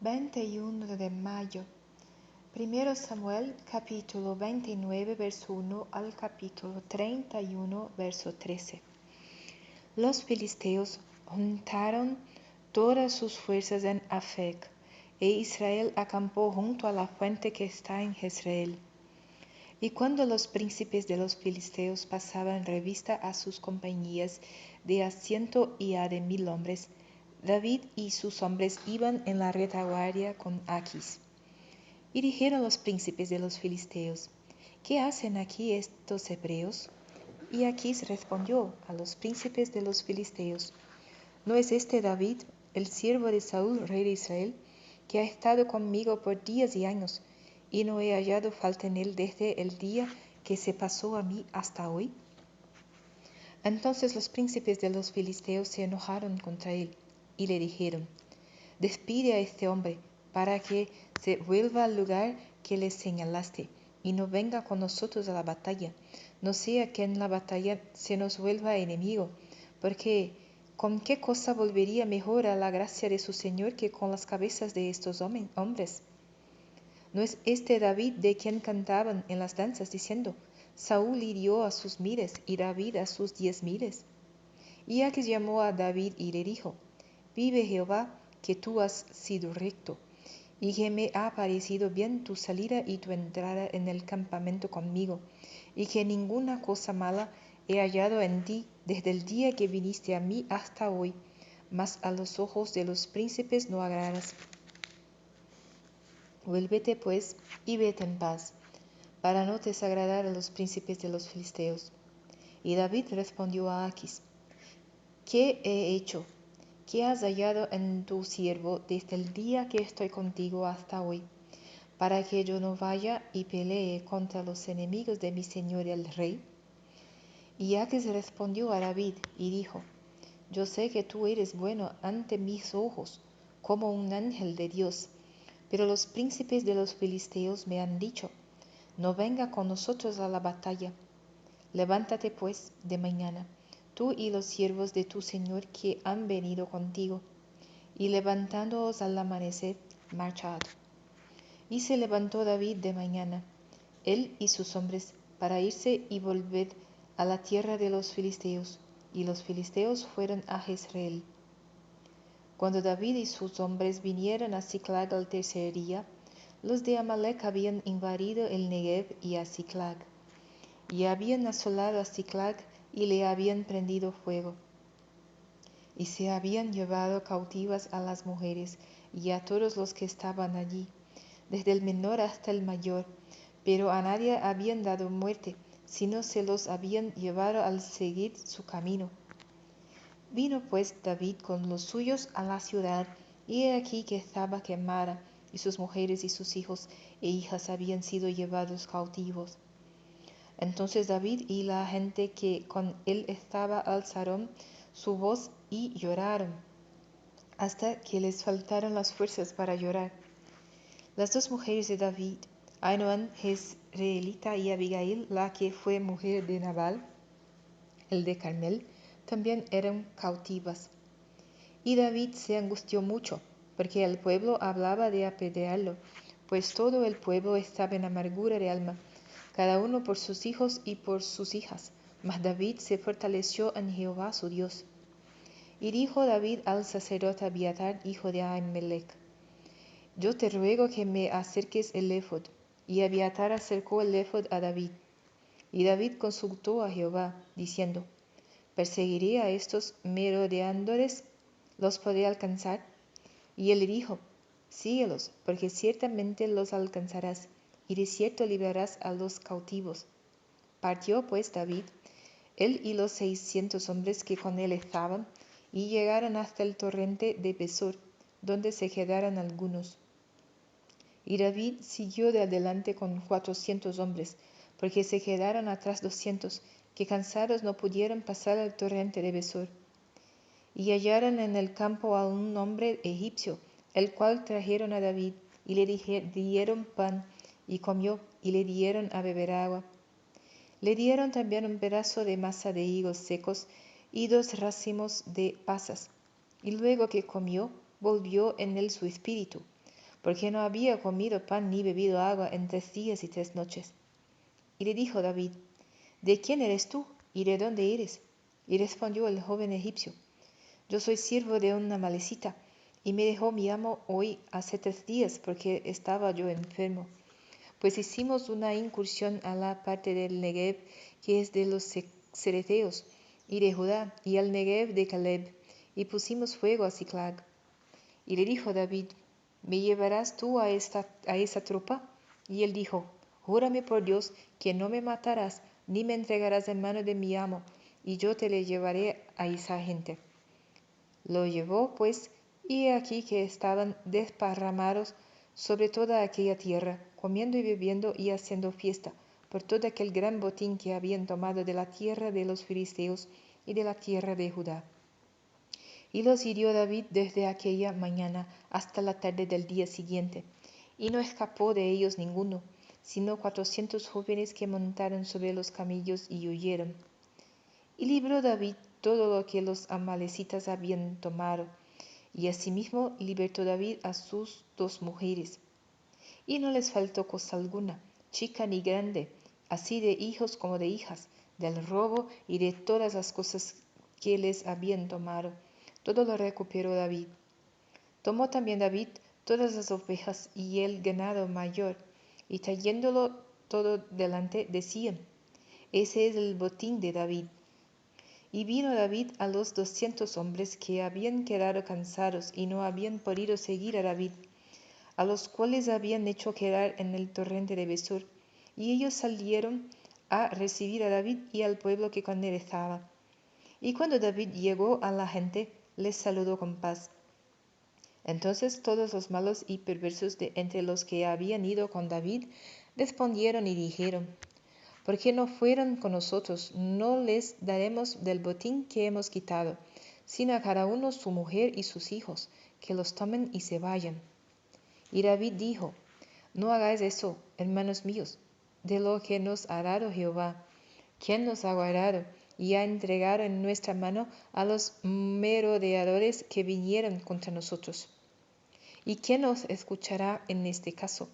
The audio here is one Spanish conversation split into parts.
21 de mayo. Primero Samuel, capítulo 29, verso 1 al capítulo 31, verso 13. Los filisteos juntaron todas sus fuerzas en Afec, e Israel acampó junto a la fuente que está en Jezreel. Y cuando los príncipes de los filisteos pasaban revista a sus compañías de a 100 y a de 1000 hombres, David y sus hombres iban en la retaguardia con Aquis. Y dijeron los príncipes de los filisteos: ¿Qué hacen aquí estos hebreos? Y Aquis respondió a los príncipes de los filisteos: ¿No es este David, el siervo de Saúl, rey de Israel, que ha estado conmigo por días y años, y no he hallado falta en él desde el día que se pasó a mí hasta hoy? Entonces los príncipes de los filisteos se enojaron contra él, y le dijeron: Despide a este hombre, para que se vuelva al lugar que le señalaste, y no venga con nosotros a la batalla, no sea que en la batalla se nos vuelva enemigo, porque ¿con qué cosa volvería mejor a la gracia de su Señor que con las cabezas de estos hombres? ¿No es este David de quien cantaban en las danzas, diciendo: Saúl hirió a sus 1000 y David a sus 10,000? Y Aquis llamó a David y le dijo: Vive Jehová, que tú has sido recto, y que me ha parecido bien tu salida y tu entrada en el campamento conmigo, y que ninguna cosa mala he hallado en ti desde el día que viniste a mí hasta hoy, mas a los ojos de los príncipes no agradas. Vuélvete pues y vete en paz, para no desagradar a los príncipes de los filisteos. Y David respondió a Aquis: ¿Qué he hecho? ¿Qué has hallado en tu siervo desde el día que estoy contigo hasta hoy, para que yo no vaya y pelee contra los enemigos de mi señor el rey? Y Aquis respondió a David y dijo: Yo sé que tú eres bueno ante mis ojos, como un ángel de Dios, pero los príncipes de los filisteos me han dicho: No venga con nosotros a la batalla. Levántate pues de mañana, tú y los siervos de tu señor que han venido contigo, y levantándoos al amanecer, marchad. Y se levantó David de mañana, él y sus hombres, para irse y volver a la tierra de los filisteos, y los filisteos fueron a Jezreel. Cuando David y sus hombres vinieron a Siclag al tercer día, los de Amalec habían invadido el Negev y a Siclag, y habían asolado a Siclag y le habían prendido fuego. Y se habían llevado cautivas a las mujeres y a todos los que estaban allí, desde el menor hasta el mayor, pero a nadie habían dado muerte, sino se los habían llevado al seguir su camino. Vino pues David con los suyos a la ciudad, y he aquí que estaba quemada, y sus mujeres y sus hijos e hijas habían sido llevados cautivos. Entonces David y la gente que con él estaba alzaron su voz y lloraron, hasta que les faltaron las fuerzas para llorar. Las dos mujeres de David, Ainoam jezreelita y Abigail, la que fue mujer de Nabal, el de Carmel, también eran cautivas. Y David se angustió mucho, porque el pueblo hablaba de apedrearlo, pues todo el pueblo estaba en amargura de alma, cada uno por sus hijos y por sus hijas. Mas David se fortaleció en Jehová su Dios. Y dijo David al sacerdote Abiatar, hijo de Ahimelech: Yo te ruego que me acerques el éfod. Y Abiatar acercó el éfod a David. Y David consultó a Jehová, diciendo: ¿Perseguiré a estos merodeadores? ¿Los podré alcanzar? Y él le dijo: Síguelos, porque ciertamente los alcanzarás, y de cierto librarás a los cautivos. Partió pues David, él y los 600 hombres que con él estaban, y llegaron hasta el torrente de Besor, donde se quedaron algunos. Y David siguió de adelante con 400 hombres, porque se quedaron atrás 200, que cansados no pudieron pasar al torrente de Besor. Y hallaron en el campo a un hombre egipcio, el cual trajeron a David, y le dieron pan, y comió, y le dieron a beber agua. Le dieron también un pedazo de masa de higos secos y 2 racimos de pasas. Y luego que comió, volvió en él su espíritu, porque no había comido pan ni bebido agua en 3 días y 3 noches. Y le dijo David: ¿De quién eres tú y de dónde eres? Y respondió el joven egipcio: Yo soy siervo de una amalecita, y me dejó mi amo hoy hace 3 días, porque estaba yo enfermo. Pues hicimos una incursión a la parte del Negev, que es de los cereteos, y de Judá, y al Negev de Caleb, y pusimos fuego a Siclag. Y le dijo David: ¿Me llevarás tú a esa tropa? Y él dijo: Júrame por Dios que no me matarás, ni me entregarás en mano de mi amo, y yo te le llevaré a esa gente. Lo llevó, pues, y he aquí que estaban desparramados sobre toda aquella tierra, comiendo y bebiendo y haciendo fiesta, por todo aquel gran botín que habían tomado de la tierra de los filisteos y de la tierra de Judá. Y los hirió David desde aquella mañana hasta la tarde del día siguiente, y no escapó de ellos ninguno, sino 400 jóvenes que montaron sobre los camellos y huyeron. Y libró David todo lo que los amalecitas habían tomado, y asimismo libertó David a sus 2 mujeres. Y no les faltó cosa alguna, chica ni grande, así de hijos como de hijas, del robo y de todas las cosas que les habían tomado. Todo lo recuperó David. Tomó también David todas las ovejas y el ganado mayor, y trayéndolo todo delante, decían: Ese es el botín de David. Y vino David a los 200 hombres que habían quedado cansados y no habían podido seguir a David, a los cuales habían hecho quedar en el torrente de Besor, y ellos salieron a recibir a David y al pueblo que con él estaba. Y cuando David llegó a la gente, les saludó con paz. Entonces todos los malos y perversos de entre los que habían ido con David respondieron y dijeron: ¿Por qué no fueron con nosotros? No les daremos del botín que hemos quitado, sino a cada uno su mujer y sus hijos, que los tomen y se vayan. Y David dijo: No hagáis eso, hermanos míos, de lo que nos ha dado Jehová, quien nos ha guardado y ha entregado en nuestra mano a los merodeadores que vinieron contra nosotros. ¿Y quién nos escuchará en este caso?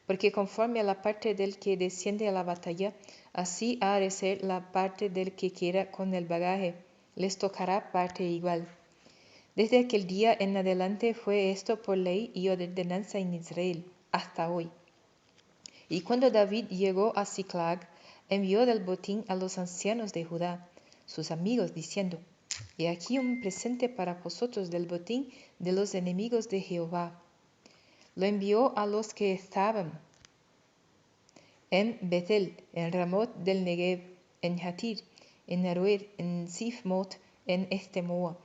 Porque conforme a la parte del que desciende a la batalla, así ha de ser la parte del que queda con el bagaje, les tocará parte igual. Desde aquel día en adelante fue esto por ley y ordenanza en Israel, hasta hoy. Y cuando David llegó a Siclag, envió del botín a los ancianos de Judá, sus amigos, diciendo: He aquí un presente para vosotros del botín de los enemigos de Jehová. Lo envió a los que estaban en Betel, en Ramot del Negev, en Jatir, en Aroer, en Sifmot, en Estemoa,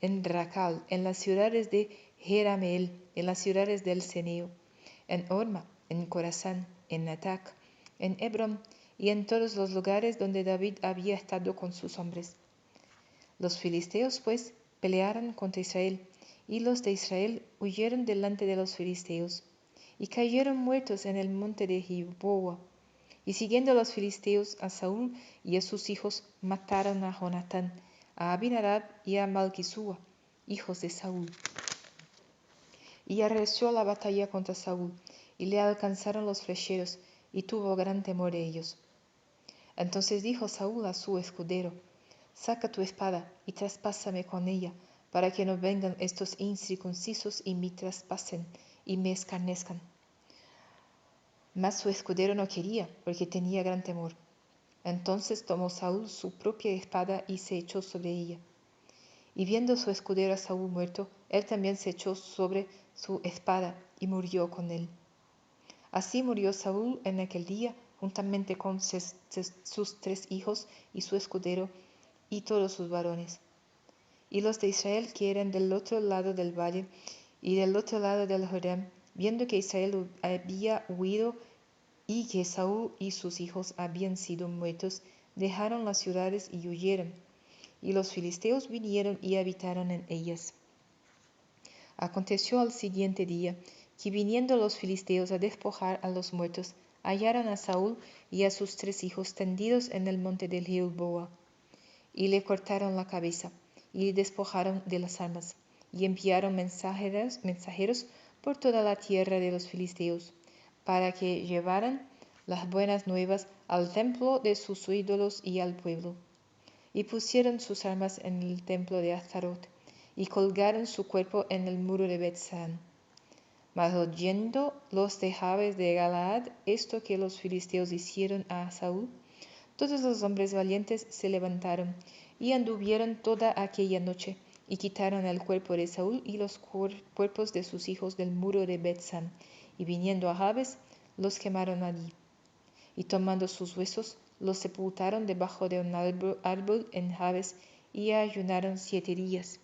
en Racal, en las ciudades de Jerameel, en las ciudades del Ceneo, en Orma, en Corazán, en Atac, en Hebrón y en todos los lugares donde David había estado con sus hombres. Los filisteos, pues, pelearon contra Israel, y los de Israel huyeron delante de los filisteos, y cayeron muertos en el monte de Gilboa. Y siguiendo los filisteos a Saúl y a sus hijos, mataron a Jonatán, a Abinadab y a Malquisúa, hijos de Saúl. Y arreció la batalla contra Saúl, y le alcanzaron los flecheros, y tuvo gran temor de ellos. Entonces dijo Saúl a su escudero: Saca tu espada, y traspásame con ella, para que no vengan estos incircuncisos y me traspasen, y me escarnezcan. Mas su escudero no quería, porque tenía gran temor. Entonces tomó Saúl su propia espada y se echó sobre ella. Y viendo su escudero a Saúl muerto, él también se echó sobre su espada y murió con él. Así murió Saúl en aquel día, juntamente con sus 3 hijos y su escudero y todos sus varones. Y los de Israel que eran del otro lado del valle y del otro lado del Jordán, viendo que Israel había huido y que Saúl y sus hijos habían sido muertos, dejaron las ciudades y huyeron. Y los filisteos vinieron y habitaron en ellas. Aconteció al siguiente día, que viniendo los filisteos a despojar a los muertos, hallaron a Saúl y a sus 3 hijos tendidos en el monte de Gilboa. Y le cortaron la cabeza, y le despojaron de las armas, y enviaron mensajeros por toda la tierra de los filisteos, para que llevaran las buenas nuevas al templo de sus ídolos y al pueblo. Y pusieron sus armas en el templo de Astaroth, y colgaron su cuerpo en el muro de Bet-san. Mas oyendo los de Jabes de Galaad esto que los filisteos hicieron a Saúl, todos los hombres valientes se levantaron, y anduvieron toda aquella noche, y quitaron el cuerpo de Saúl y los cuerpos de sus hijos del muro de Bet-san, y viniendo a Jabes, los quemaron allí. Y tomando sus huesos, los sepultaron debajo de un árbol en Jabes, y ayunaron 7 días.